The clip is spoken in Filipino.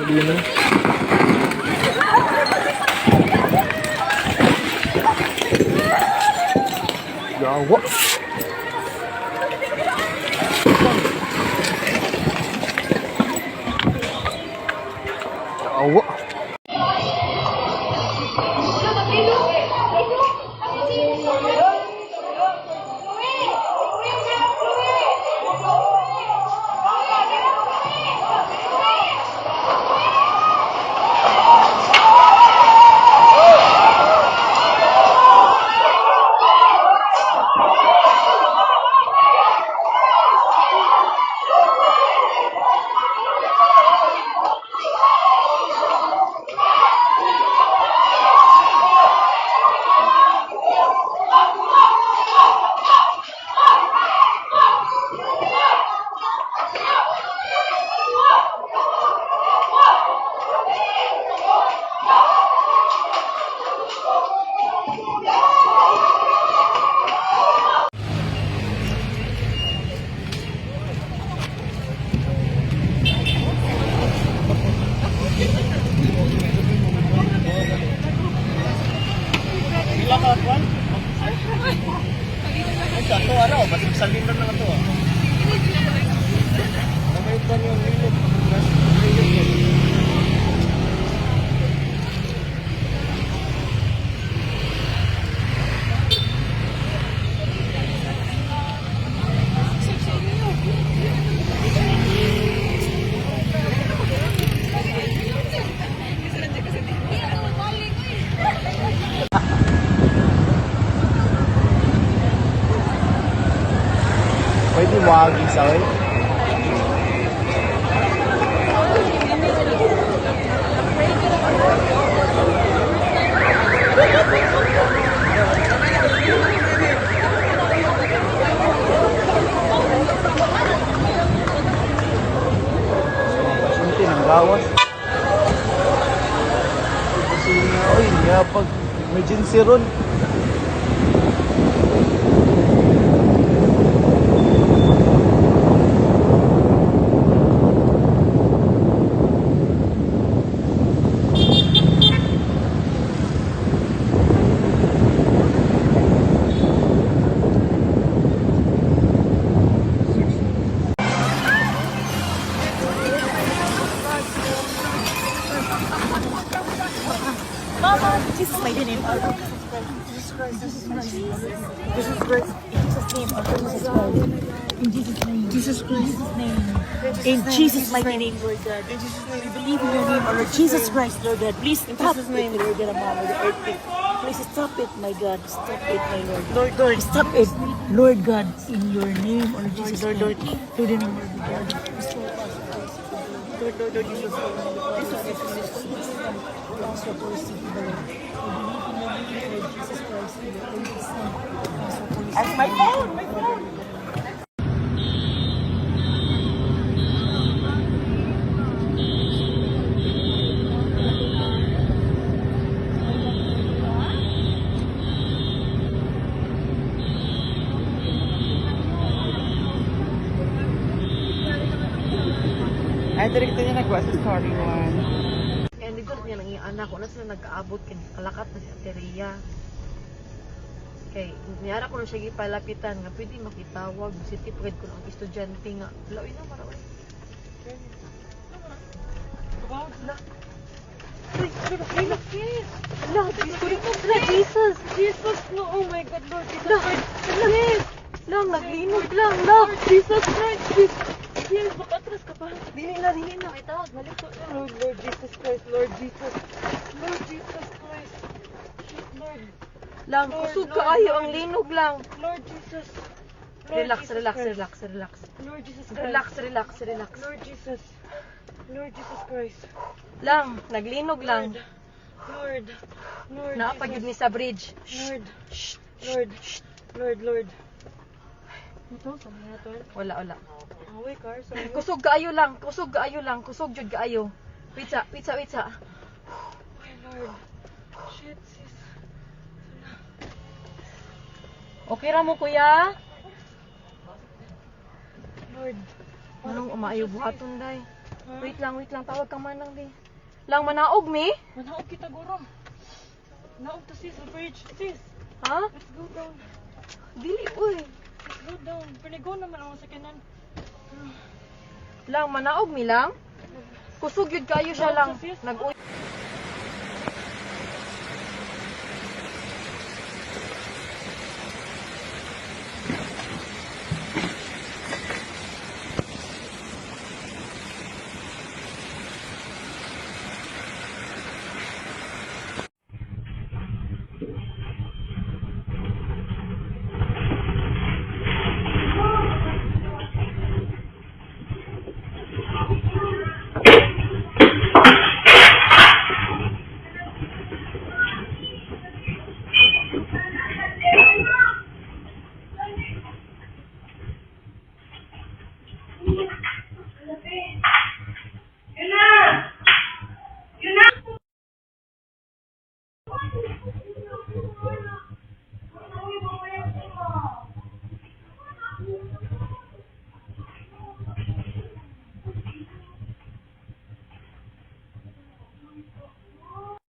Dino. Yawa. Yawa. Ito ano, basig sa lindon na ito. Namaitan yung lindon. Pwede wagi sa akin. Pasyente ng gawas. Kasi oy, pag emergency ron. Jesus, my name. Jesus Christ. Jesus Christ. In Jesus' name. Jesus Christ. In Jesus' mighty name, Lord God. In Jesus' name, we believe in your name, Lord Jesus Christ, Lord God. Please stop it, Lord God, Mama, the earthquake. Please stop it, my God. Stop it, my Lord. Lord, stop it, Lord God. In your name, Lord Jesus, Lord, in the name of God. Restore us, Lord, Jesus, As my phone, my phone. Ay, direkta niya nagwa sa story one. And dito niya lang yung anak ko na sila nag-aabot kalakat na si Ateria. Kay niyara ko na siya gipalapitan nga pwede makitawag si tipred ko ng estudyante nga lawin na marawin. Wow, la. Jesus. Jesus, no, oh my God, Lord Jesus Christ. Yes. Lang, naglinog lang, Lord Jesus Christ. Yes, makatras ka pa. Dili na, itawag, malito na. Lord Jesus Christ, Lord Jesus. Lord Jesus Christ. Lord. Lang, kusog ka ayo, ang linog lang. Lord Jesus. Relax. Lord Jesus Christ. Relax. Lord Jesus. Lord Jesus Christ. Lang, naglinog lang. Lord. Naapagid ni sa bridge. Lord. Ito, sa mga to? Wala. Away car, sorry. Kusog kaayo lang. Kusog jud kaayo. Pizza. My Lord. Shit, sis. Okay ra mo, kuya? Lord. Anong umaayo buhaton, day? Wait lang. Tawag ka manang, di. Lang manaog, mi? Manaog kita, guro. Naog to sis, bridge. Sis, Ha? let's go down. Dili, uy. Let's go down. Panigo naman ako sa kanan. Lang manaog, mi lang? Kusog yun kayo siya lang. Nag-uy.